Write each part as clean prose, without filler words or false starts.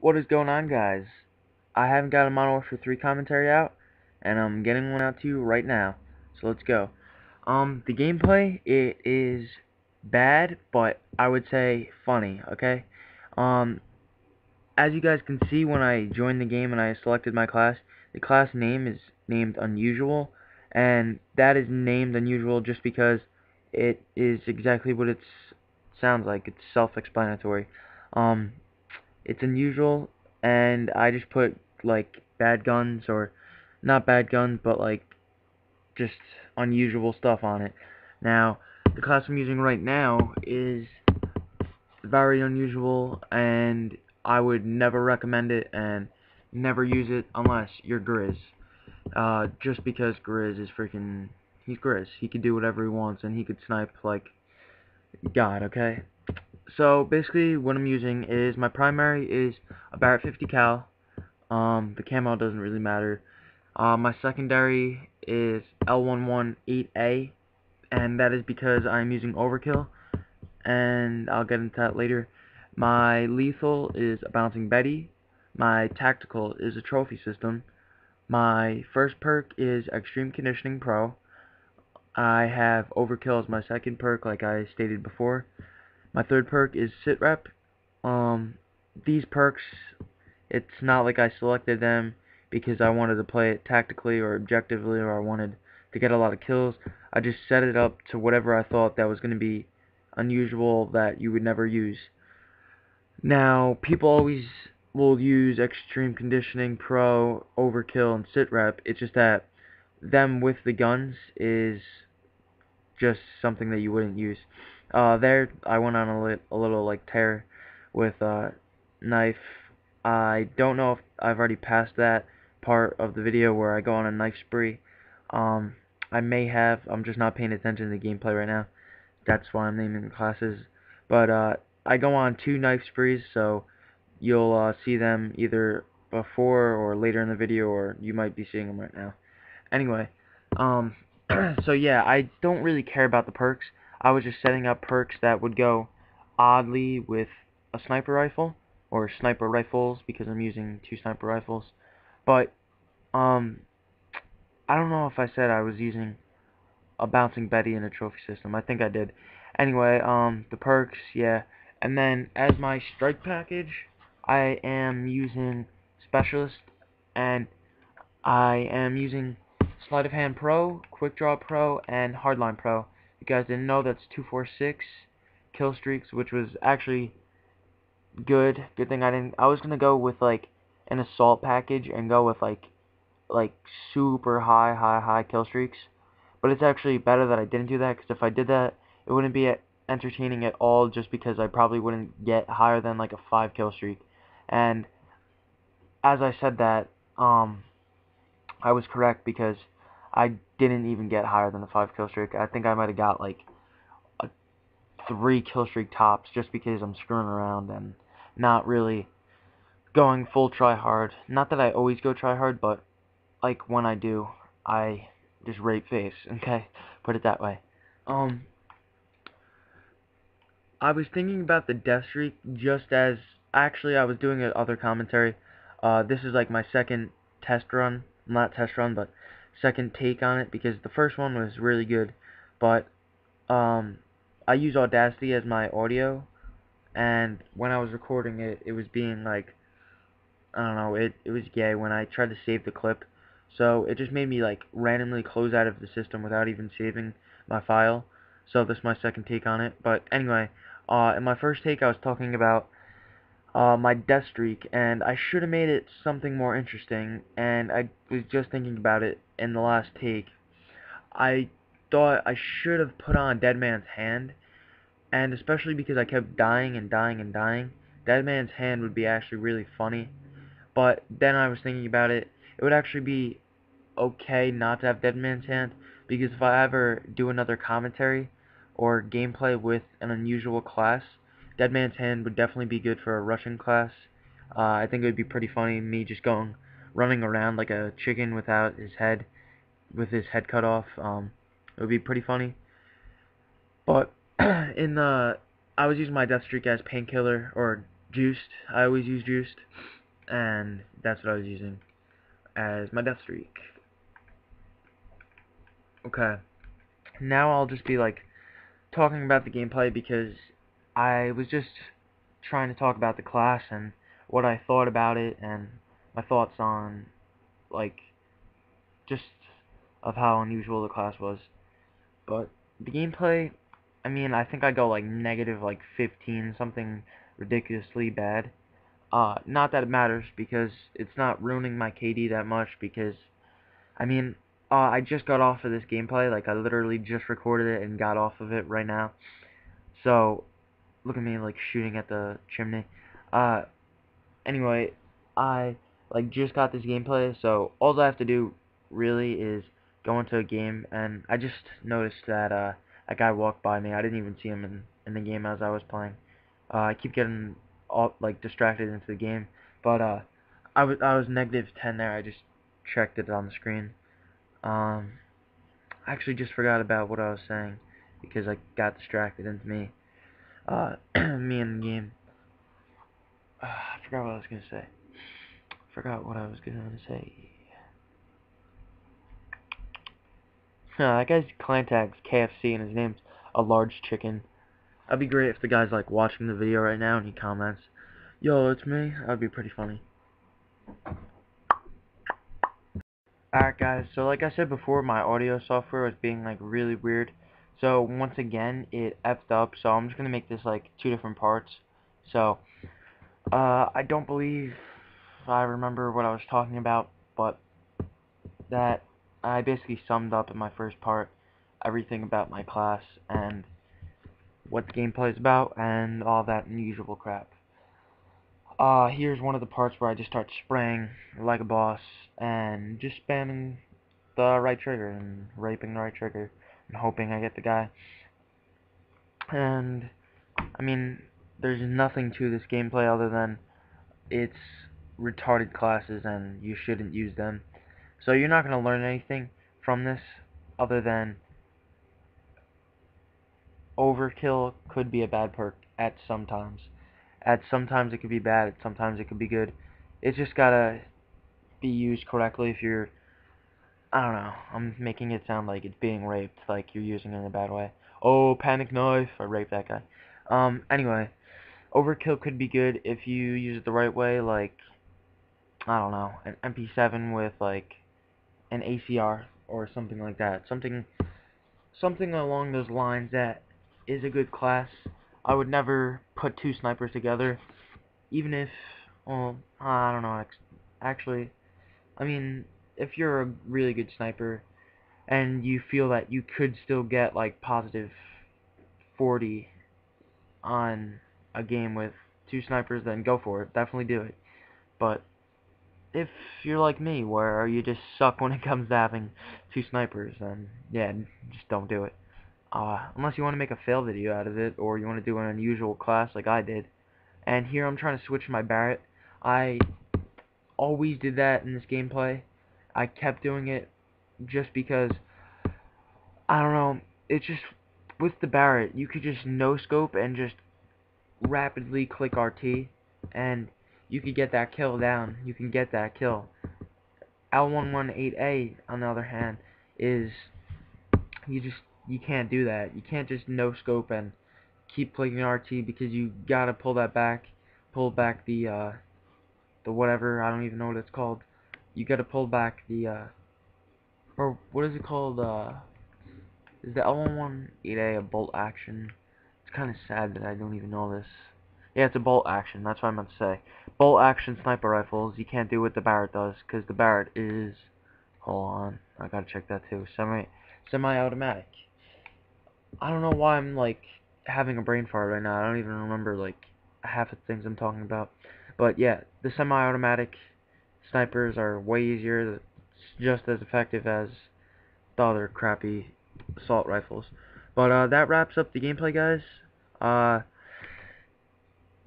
What is going on, guys? I haven't got a Modern Warfare 3 commentary out, and I'm getting one out to you right now. So let's go. The gameplay, it is bad, but I would say funny, okay? Um, as you guys can see when I joined the game and I selected my class, the class name is named Unusual, and that is named Unusual just because it is exactly what it sounds like. It's self-explanatory. Um, it's unusual, and I just put like bad guns, or not bad guns, but like just unusual stuff on it. Now, the class I'm using right now is very unusual, and I would never recommend it and never use it unless you're Grizz. Just because Grizz is freaking, he's Grizz. He can do whatever he wants, and he could snipe like God, okay? So basically what I'm using is, my primary is a Barrett 50 cal. The camo doesn't really matter. My secondary is L118A, and that is because I'm using overkill, and I'll get into that later. My lethal is a bouncing Betty. My tactical is a trophy system. My first perk is Extreme Conditioning Pro. I have overkill as my second perk, like I stated before. My third perk is sit rep. Um, these perks, it's not like I selected them because I wanted to play it tactically or objectively, or I wanted to get a lot of kills. I just set it up to whatever I thought that was going to be unusual that you would never use. Now, people always will use Extreme Conditioning Pro, Overkill, and Sit Rep. It's just that them with the guns is just something that you wouldn't use. There, I went on a little like tear with knife. I don't know if I've already passed that part of the video where I go on a knife spree. Um, I may have. I'm just not paying attention to the gameplay right now. That's why I'm naming the classes. But I go on 2 knife sprees, so you'll see them either before or later in the video, or you might be seeing them right now. Anyway, um, so yeah, I don't really care about the perks. I was just setting up perks that would go oddly with a sniper rifle, or sniper rifles, because I'm using 2 sniper rifles. But, um, I don't know if I said I was using a bouncing Betty in a trophy system. I think I did. Anyway, the perks, yeah. And then, as my strike package, I am using Specialist, and I am using Sleight of Hand Pro, Quick Draw Pro, and Hardline Pro. You guys didn't know, that's 246 kill streaks, which was actually good. Good thing I didn't. I was gonna go with like an assault package and go with like super high kill streaks, but it's actually better that I didn't do that, because if I did that, it wouldn't be entertaining at all, just because I probably wouldn't get higher than like a 5 kill streak. And as I said that, I was correct, because I didn't even get higher than a 5 kill streak. I think I might have got like a 3 kill streak tops, just because I'm screwing around and not really going full try hard. Not that I always go try hard, but like when I do, I just rape face, okay? Put it that way. Um, I was thinking about the death streak, just as actually I was doing other commentary. This is like my second test run, not test run, but second take on it, because the first one was really good, but I use Audacity as my audio, and when I was recording it, it was being like, I don't know, it was gay when I tried to save the clip, so it just made me like randomly close out of the system without even saving my file. So this is my second take on it. But anyway, in my first take I was talking about my death streak, and I should have made it something more interesting, and I was just thinking about it in the last take. I thought I should have put on Dead Man's Hand, and especially because I kept dying and dying and dying, Dead Man's Hand would be actually really funny. But then I was thinking about it, it would actually be okay not to have Dead Man's Hand, because if I ever do another commentary or gameplay with an unusual class, Dead Man's Hand would definitely be good for a Russian class. I think it would be pretty funny, me just running around like a chicken without his head, with his head cut off. It would be pretty funny. But I was using my death streak as Painkiller, or Juiced. I always use Juiced, and that's what I was using as my death streak. Okay, now I'll just be like talking about the gameplay because I was just trying to talk about the class and what I thought about it and my thoughts on like just of how unusual the class was. But the gameplay, I mean, I think I go like negative like 15, something ridiculously bad. Not that it matters because it's not ruining my KD that much because I mean, I just got off of this gameplay, like I literally just recorded it and got off of it right now. So, look at me like shooting at the chimney. Uh, anyway, I like just got this gameplay, so all I have to do really is go into a game, and I just noticed that a guy walked by me. I didn't even see him in the game as I was playing. I keep getting all like distracted into the game, but I was negative 10 there. I just checked it on the screen. I actually just forgot about what I was saying because I got distracted into me me in the game. I forgot what I was gonna say. Forgot what I was gonna say. That guy's clan tag's KFC and his name's a large chicken. That'd be great if the guy's like watching the video right now and he comments, "Yo, it's me." That'd be pretty funny. Alright guys, so like I said before, my audio software was being like really weird. So once again, it effed up. So I'm just gonna make this like two different parts. So I don't believe I remember what I was talking about, but that I basically summed up in my first part everything about my class and what the gameplay is about and all that unusual crap. Here's one of the parts where I just start spraying like a boss and just spamming the right trigger and raping the right trigger and hoping I get the guy. And I mean, there's nothing to this gameplay other than it's retarded classes and you shouldn't use them. So you're not going to learn anything from this other than overkill could be a bad perk at sometimes. At sometimes it could be bad, at sometimes it could be good. It's just gotta be used correctly if you're, I don't know, I'm making it sound like it's being raped, like you're using it in a bad way. Oh, panic knife, I raped that guy. Anyway, overkill could be good if you use it the right way, like, I don't know, an MP7 with, like, an ACR or something like that. Something along those lines that is a good class. I would never put two snipers together, even if, well, I don't know, actually, I mean, if you're a really good sniper, and you feel that you could still get, like, positive 40 on a game with two snipers, then go for it, definitely do it. But, if you're like me, where you just suck when it comes to having two snipers, then, yeah, just don't do it. Unless you want to make a fail video out of it, or you want to do an unusual class like I did. And here I'm trying to switch my Barret. I always did that in this gameplay. I kept doing it just because, I don't know, it's just, with the Barret, you could just no-scope and just rapidly click RT, and you could get that kill down. You can get that kill. L118A, on the other hand, is, you can't do that. You can't just no-scope and keep clicking RT because you gotta pull back the whatever, I don't even know what it's called. You gotta pull back the, or what is it called, is the L118A a bolt action? It's kinda sad that I don't even know this. Yeah, it's a bolt action, that's what I meant to say. Bolt action sniper rifles, you can't do what the Barret does, because the Barret is, hold on, I gotta check that too, semi-automatic. I don't know why I'm, like, having a brain fart right now. I don't even remember, like, half the things I'm talking about. But, yeah, the semi-automatic snipers are way easier. It's just as effective as the other crappy assault rifles. But, that wraps up the gameplay, guys.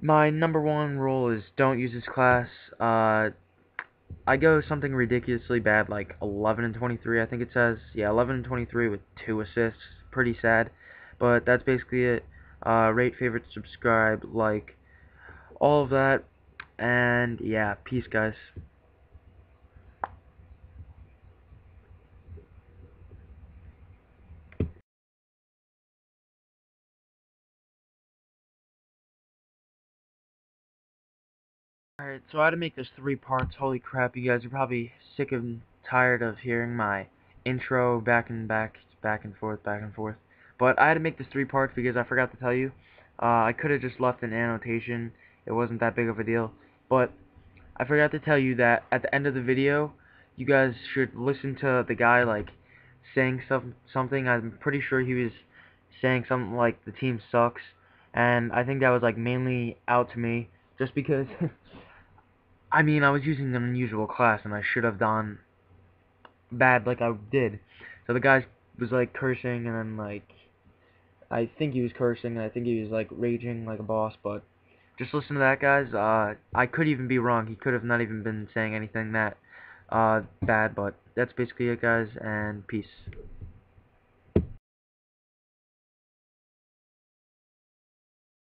My number one rule is don't use this class. I go something ridiculously bad, like 11 and 23, I think it says. Yeah, 11 and 23 with 2 assists. Pretty sad. But that's basically it. Rate, favorite, subscribe, like, all of that, and yeah, peace, guys. Alright, so I had to make this 3 parts. Holy crap, you guys are probably sick and tired of hearing my intro back and back, back and forth, back and forth. But I had to make this 3 parts because I forgot to tell you. I could have just left an annotation. It wasn't that big of a deal. But I forgot to tell you that at the end of the video, you guys should listen to the guy, like, saying something. I'm pretty sure he was saying something like, the team sucks. And I think that was, like, mainly out to me. Just because... I mean, I was using an unusual class, and I should have done bad like I did. So the guy was, like, cursing, and then, like, I think he was cursing, and I think he was, like, raging like a boss, but just listen to that, guys. I could even be wrong. He could have not even been saying anything that, bad, but that's basically it, guys, and peace.